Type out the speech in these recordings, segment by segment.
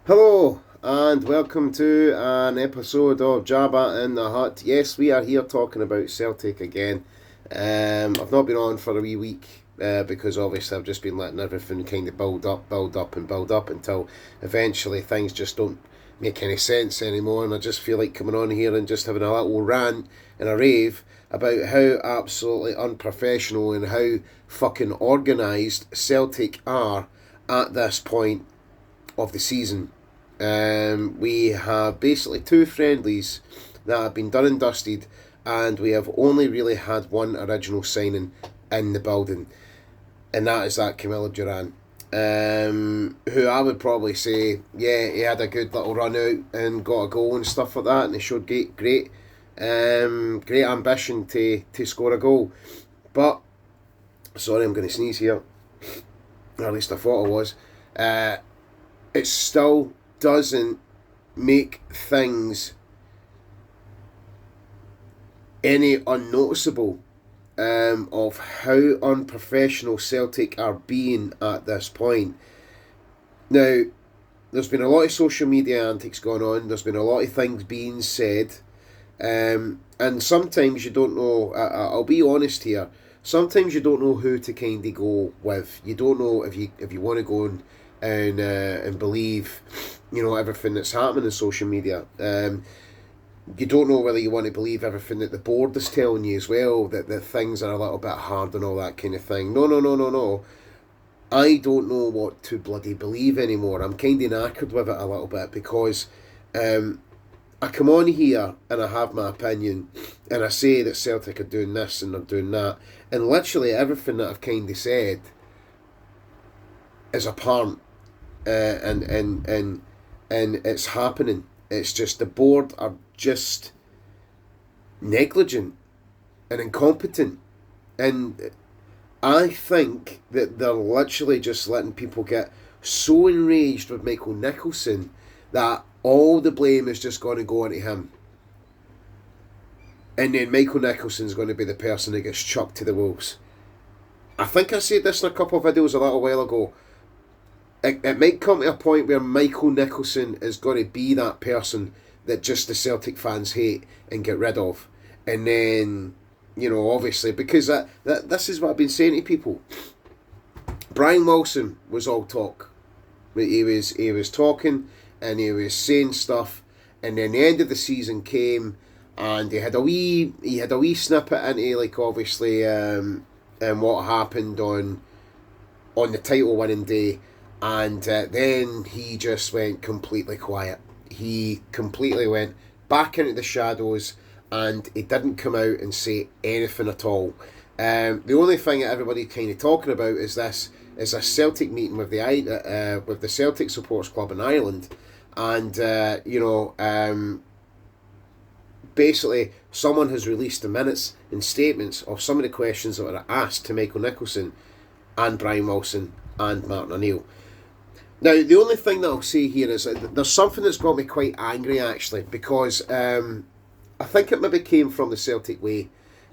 Hello and welcome to an episode of Jabba in the Hut. Yes, we are here talking about Celtic again. I've not been on for a wee week because obviously I've just been letting everything kind of build up until eventually things just don't make any sense anymore, and I just feel like coming on here and just having a little rant and a rave about how absolutely unprofessional and how fucking organised Celtic are at this point of the season. We have basically two friendlies that have been done and dusted, and we have only really had one original signing in the building, and that is that Camilla Duran. Who I would probably say, yeah, he had a good little run out and got a goal and stuff like that, and he showed great ambition to score a goal. But sorry, I'm going to sneeze here. Or at least I thought I was. It still doesn't make things any unnoticeable of how unprofessional Celtic are being at this point. Now, there's been a lot of social media antics going on, there's been a lot of things being said, and sometimes you don't know, I'll be honest here, sometimes you don't know who to kind of go with. You don't know if you want to go and believe, everything that's happening in social media. You don't know whether you want to believe everything that the board is telling you as well, that things are a little bit hard and all that kind of thing. No. I don't know what to bloody believe anymore. I'm kind of knackered with it a little bit because I come on here and I have my opinion and I say that Celtic are doing this and they're doing that, and literally everything that I've kind of said is apparent, and it's happening. It's just the board are just negligent and incompetent, and I think that they're literally just letting people get so enraged with Michael Nicholson that all the blame is just going to go onto him, and then Michael Nicholson's going to be the person that gets chucked to the wolves. I think I said this in a couple of videos a little while ago. It might come to a point where Michael Nicholson is going to be that person that just the Celtic fans hate and get rid of. And then, obviously, because this is what I've been saying to people. Brian Wilson was all talk. He was talking and he was saying stuff, and then the end of the season came and he had a wee snippet into, like, obviously and what happened on the title winning day. And then he just went completely quiet. He completely went back into the shadows, and he didn't come out and say anything at all. The only thing that everybody's kind of talking about is a Celtic meeting with the Celtic Supporters Club in Ireland, and basically someone has released the minutes and statements of some of the questions that were asked to Michael Nicholson and Brian Wilson and Martin O'Neill. Now, the only thing that I'll say here is that there's something that's got me quite angry, actually, because I think it maybe came from the Celtic way.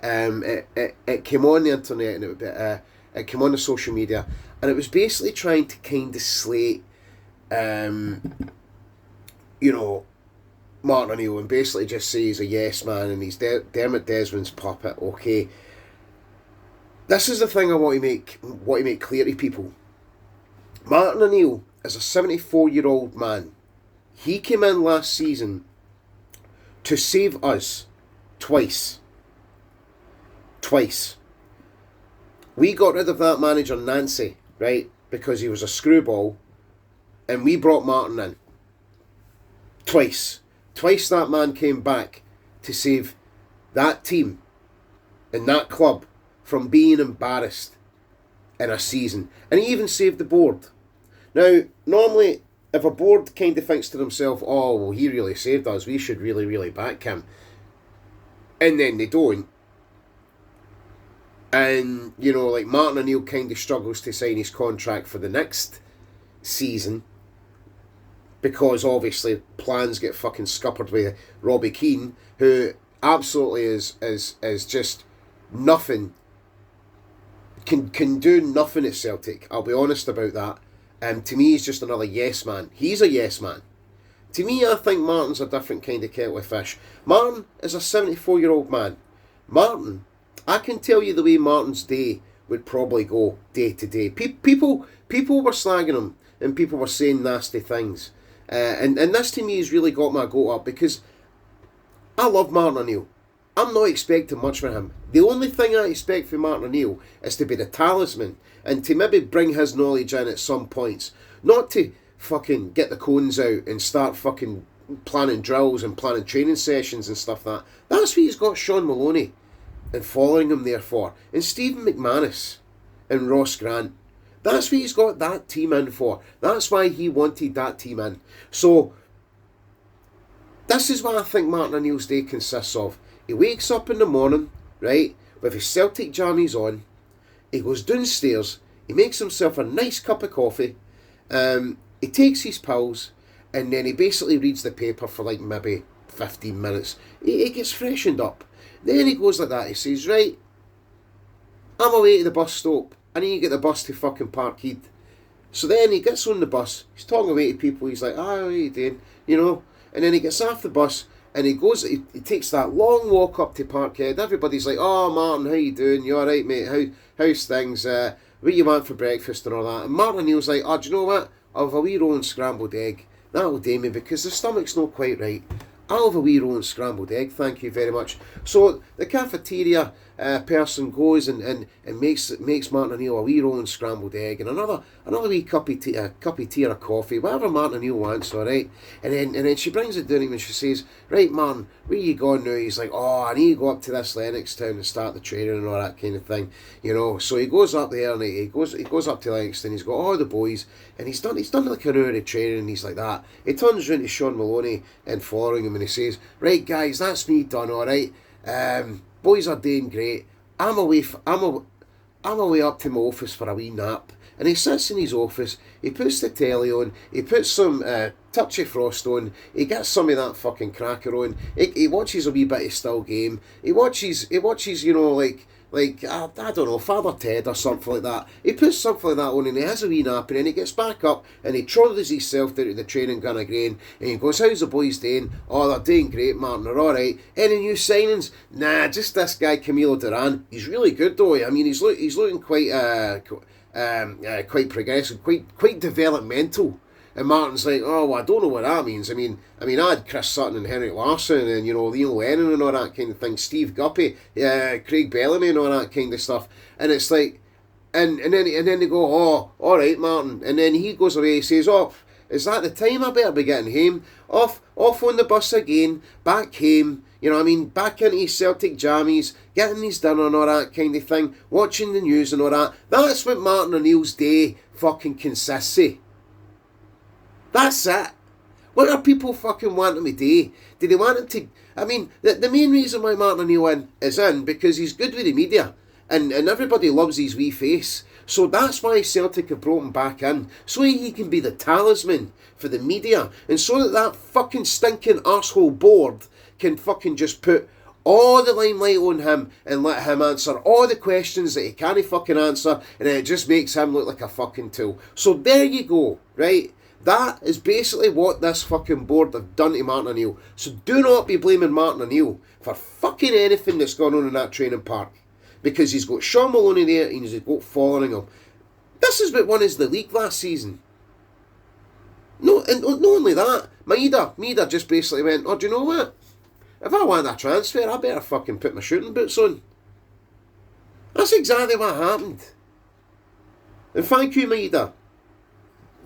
It came on the internet, and it came on the social media, and it was basically trying to kind of slate, Martin O'Neill, and basically just say he's a yes man and he's Dermot Desmond's puppet. Okay, this is the thing I want to make clear to people. Martin O'Neill is a 74-year-old man. He came in last season to save us twice. Twice. We got rid of that manager Nancy, right, because he was a screwball, and we brought Martin in. Twice. Twice that man came back to save that team and that club from being embarrassed in a season. And he even saved the board. Now, normally, if a board kind of thinks to themselves, oh, well, he really saved us, we should really, really back him, and then they don't, and, like Martin O'Neill kind of struggles to sign his contract for the next season, because obviously plans get fucking scuppered with Robbie Keane, who absolutely is just nothing, can do nothing at Celtic. I'll be honest about that. To me, he's just another yes man. He's a yes man. To me, I think Martin's a different kind of kettle of fish. Martin is a 74-year-old man. Martin, I can tell you the way Martin's day would probably go day to day. People were slagging him and people were saying nasty things. And this to me has really got my goat up because I love Martin O'Neill. I'm not expecting much from him. The only thing I expect from Martin O'Neill is to be the talisman and to maybe bring his knowledge in at some points. Not to fucking get the cones out and start fucking planning drills and planning training sessions and stuff like that. That's what he's got Sean Maloney and following him there for. And Stephen McManus and Ross Grant. That's what he's got that team in for. That's why he wanted that team in. So, this is what I think Martin O'Neill's day consists of. He wakes up in the morning, right, with his Celtic jammies on. He goes downstairs. He makes himself a nice cup of coffee. He takes his pills. And then he basically reads the paper for like maybe 15 minutes. He gets freshened up. Then he goes like that. He says, right, I'm away to the bus stop. I need to get the bus to fucking Parkhead. So then he gets on the bus. He's talking away to people. He's like, how are you doing? You know. And then he gets off the bus. And he goes, he takes that long walk up to Parkhead. Everybody's like, oh, Martin, how you doing? You alright, mate? How's things? What you want for breakfast and all that? And Martin O'Neill's like, oh, do you know what? I'll have a wee roll and scrambled egg. That'll do me because the stomach's not quite right. I'll have a wee roll and scrambled egg, thank you very much. So the cafeteria person goes and makes Martin O'Neill a wee roll and scrambled egg and another wee cup of tea or a coffee, whatever Martin O'Neill wants, alright? And then she brings it down to him and she says, right Martin, where you going now? He's like, oh, I need to go up to this Lennox town and start the training and all that kind of thing, you know. So he goes up there and he goes up to Lennox and he's got all the boys and he's done like an hour of training and he's like that. He turns around to Sean Maloney and following him and he says, right guys, that's me done, alright. Boys are doing great. I'm away up to my office for a wee nap. And he sits in his office, he puts the telly on, he puts some touchy frost on, he gets some of that fucking cracker on, he watches a wee bit of Still Game, he watches, you know, like I don't know, Father Ted or something like that. He puts something like that on and he has a wee nap and then he gets back up and he trottles himself down to the training gun again and he goes, how's the boys doing? Oh, they're doing great, Martin, they're alright. Any new signings? Nah, just this guy Camilo Duran. He's really good though. I mean, he's looking quite progressive, quite developmental. And Martin's like, oh, well, I don't know what that means. I mean, I had Chris Sutton and Henrik Larsson and, you know, Neil Lennon and all that kind of thing, Steve Guppy, Craig Bellamy and all that kind of stuff. And it's like, and then they go, oh, all right, Martin. And then he goes away, he says, oh, is that the time? I better be getting home. Off on the bus again, back home. You know what I mean? Back into his Celtic jammies, getting his dinner and all that kind of thing, watching the news and all that. That's what Martin O'Neill's day fucking consists of. That's it. What are people fucking wanting me to do? Do they want him to... I mean, the main reason why Martin O'Neill is in, because he's good with the media. And everybody loves his wee face. So that's why Celtic have brought him back in. So he can be the talisman for the media. And so that fucking stinking arsehole board can fucking just put all the limelight on him and let him answer all the questions that he can't fucking answer. And it just makes him look like a fucking tool. So there you go, right? That is basically what this fucking board have done to Martin O'Neill. So do not be blaming Martin O'Neill for fucking anything that's gone on in that training park. Because he's got Sean Maloney there and he's got following him. This is what won us the league last season. No, and not only that, Maeda just basically went, oh, do you know what? If I want a transfer, I better fucking put my shooting boots on. That's exactly what happened. And thank you, Maeda.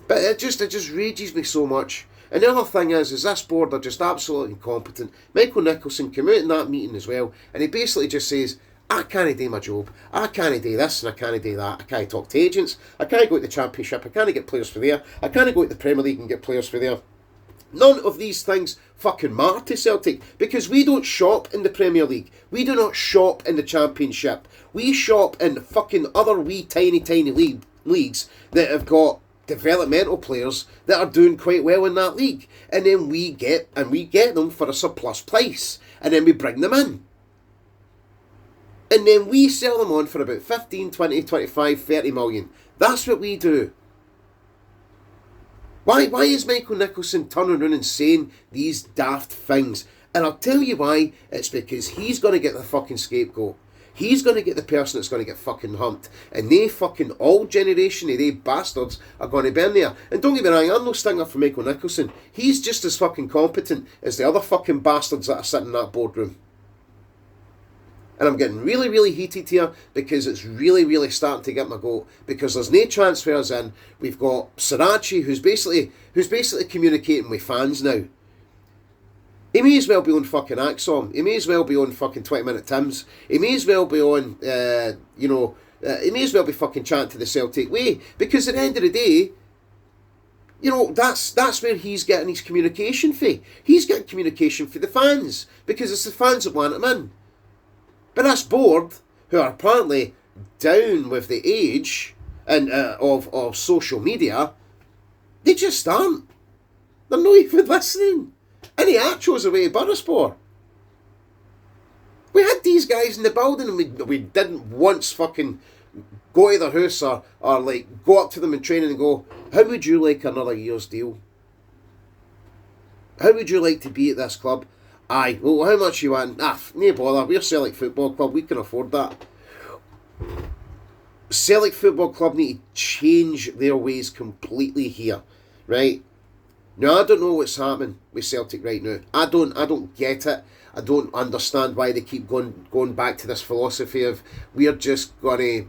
But it just rages me so much. And the other thing is this board are just absolutely incompetent. Michael Nicholson came out in that meeting as well, and he basically just says, I can't do my job. I can't do this and I can't do that. I can't talk to agents. I can't go to the Championship. I can't get players for there. I can't go to the Premier League and get players for there. None of these things fucking matter to Celtic because we don't shop in the Premier League. We do not shop in the Championship. We shop in fucking other wee tiny leagues that have got developmental players that are doing quite well in that league. And then we get them for a surplus price. And then we bring them in. And then we sell them on for about 15, 20, 25, 30 million. That's what we do. Why is Michael Nicholson turning around and saying these daft things? And I'll tell you why. It's because he's going to get the fucking scapegoat. He's going to get the person that's going to get fucking humped. And they fucking, all generation of they bastards are going to be in there. And don't get me wrong, I'm no stinger for Michael Nicholson. He's just as fucking competent as the other fucking bastards that are sitting in that boardroom. And I'm getting really, really heated here because it's really, really starting to get my goat. Because there's no transfers in. We've got Sirachi, who's basically communicating with fans now. He may as well be on fucking Axom. He may as well be on fucking 20 Minute Tims. He may as well be on, he may as well be fucking chatting to the Celtic way. Because at the end of the day, that's where he's getting his communication for. He's getting communication for the fans. Because it's the fans that want him in. But this board, who are apparently down with the age and of social media, they just aren't. They're not even listening. And he chose away Burraspor. We had these guys in the building and we didn't once fucking go to their house or like go up to them in training and go, how would you like another year's deal? How would you like to be at this club? Aye, well, how much you want? No bother, we're Celtic Football Club, we can afford that. Celtic Football Club need to change their ways completely here, right? Now, I don't know what's happening with Celtic right now. I don't get it. I don't understand why they keep going back to this philosophy of we're just gonna,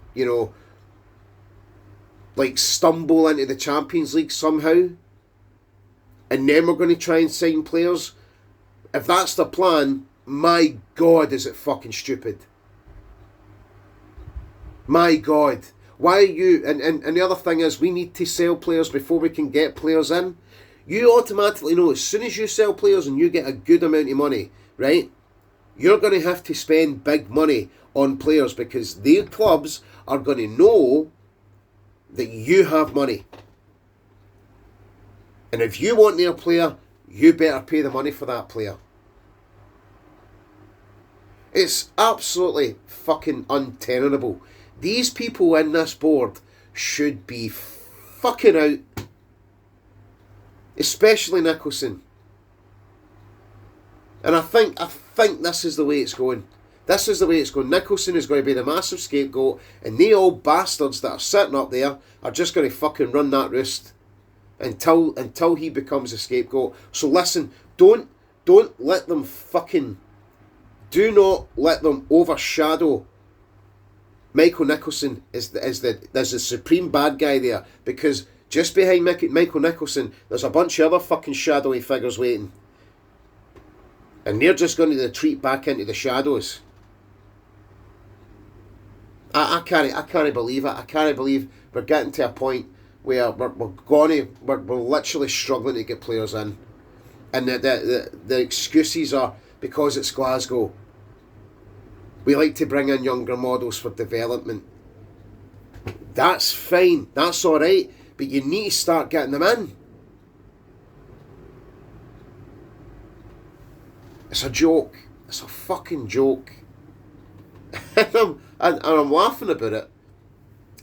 like stumble into the Champions League somehow, and then we're gonna try and sign players. If that's the plan, my God, is it fucking stupid. My God. Why are you... And the other thing is, we need to sell players before we can get players in. You automatically know, as soon as you sell players and you get a good amount of money, right, you're going to have to spend big money on players because their clubs are going to know that you have money. And if you want their player, you better pay the money for that player. It's absolutely fucking untenable. These people in this board should be fucking out. Especially Nicholson. And I think this is the way it's going. This is the way it's going. Nicholson is going to be the massive scapegoat, and they old bastards that are sitting up there are just going to fucking run that roost until he becomes a scapegoat. So listen, don't let them fucking... Do not let them overshadow Michael Nicholson as the supreme bad guy there, because just behind Michael Nicholson there's a bunch of other fucking shadowy figures waiting, and they're just going to retreat back into the shadows. I can't believe it. I can't believe we're getting to a point where we're literally struggling to get players in, and the excuses are because it's Glasgow. We like to bring in younger models for development. That's fine. That's alright. But you need to start getting them in. It's a joke. It's a fucking joke. and I'm laughing about it.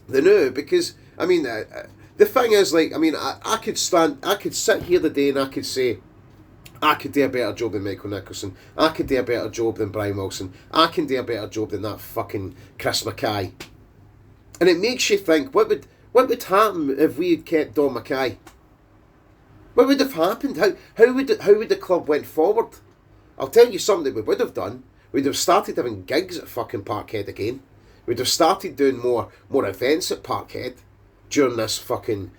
They know, because, I mean, the thing is, like, I mean, I could sit here today and I could say, I could do a better job than Michael Nicholson. I could do a better job than Brian Wilson. I can do a better job than that fucking Chris Mackay. And it makes you think, what would happen if we had kept Don Mackay? What would have happened? How would the club went forward? I'll tell you something that we would have done. We'd have started having gigs at fucking Parkhead again. We'd have started doing more events at Parkhead during this fucking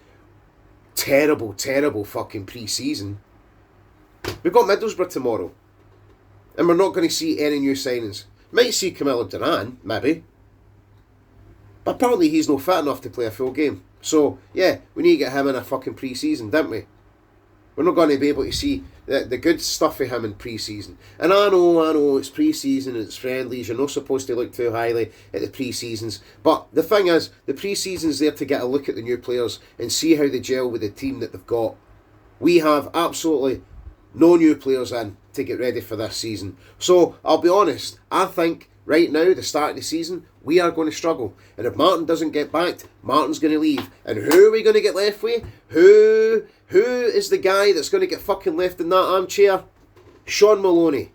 terrible fucking pre-season. We've got Middlesbrough tomorrow, and we're not going to see any new signings. Might see Camilo Duran, maybe, but apparently he's not fit enough to play a full game. So yeah, we need to get him in a fucking pre-season, don't we? We're not going to be able to see the good stuff of him in pre-season. And I know, it's pre-season, it's friendlies, you're not supposed to look too highly at the pre-seasons. But the thing is, the pre-season's there to get a look at the new players and see how they gel with the team that they've got. We have absolutely no new players in to get ready for this season. So, I'll be honest, I think right now, the start of the season, we are going to struggle. And if Martin doesn't get backed, Martin's going to leave. And who are we going to get left with? Who is the guy that's going to get fucking left in that armchair? Sean Maloney.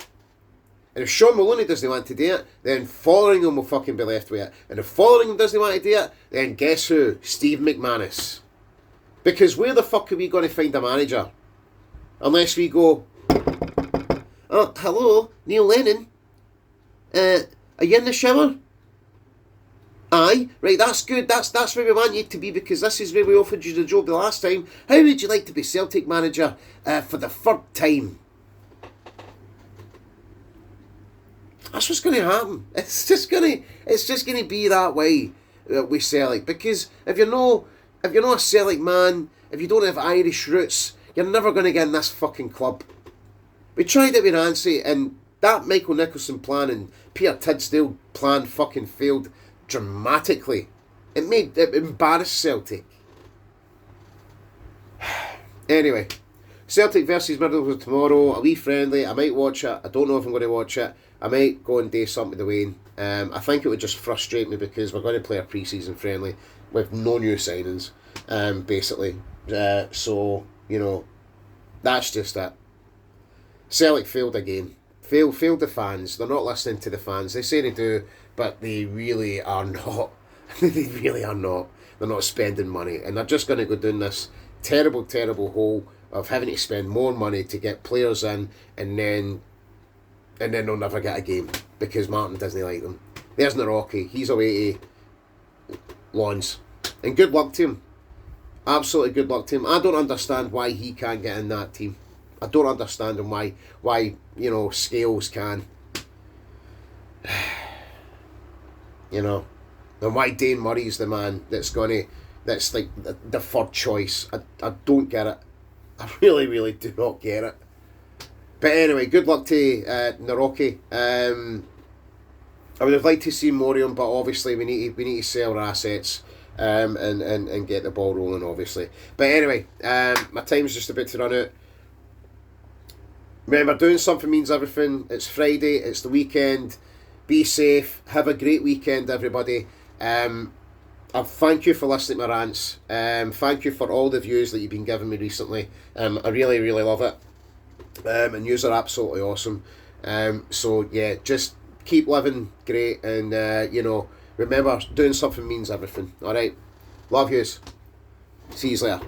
And if Sean Maloney doesn't want to do it, then Fotheringham will fucking be left with it. And if Fotheringham doesn't want to do it, then guess who? Steve McManus. Because where the fuck are we going to find a manager? Unless we go, oh, hello, Neil Lennon. Are you in the shower? Aye, right, that's good. That's where we want you to be, because this is where we offered you the job the last time. How would you like to be Celtic manager for the third time? That's what's going to happen. It's just going to be that way with Celtic. Because if you're not a Celtic man, if you don't have Irish roots, you're never going to get in this fucking club. We tried it with Nancy, and that Michael Nicholson plan and Peter Tidsdale plan fucking failed dramatically. It embarrassed Celtic. Anyway, Celtic versus Middlesbrough tomorrow, a wee friendly. I might watch it. I don't know if I'm going to watch it. I might go and do something with Wayne. I think it would just frustrate me because we're going to play a pre-season friendly with no new signings, basically. So, you know, that's just it. Celtic failed again. Failed the fans. They're not listening to the fans. They say they do, but they really are not. They really are not. They're not spending money. And they're just going to go down this terrible, terrible hole of having to spend more money to get players in, and then they'll never get a game because Martin doesn't like them. There's Naroki. He's away to Lons. And good luck to him. Absolutely good luck to him. I don't understand why he can't get in that team. I don't understand him why you know, Scales can. You know. And why Dane Murray's the man that's like the third choice. I don't get it. I really, really do not get it. But anyway, good luck to Naroki. I would have liked to see Morion, but obviously we need to sell our assets and get the ball rolling, obviously. But anyway, my time's just about to run out. Remember, doing something means everything. It's Friday, it's the weekend. Be safe. Have a great weekend, everybody. Thank you for listening to my rants. Thank you for all the views that you've been giving me recently. I really, really love it. And yous are absolutely awesome. So yeah, just keep living great, and you know, remember, doing something means everything. Alright, love yous. See yous later.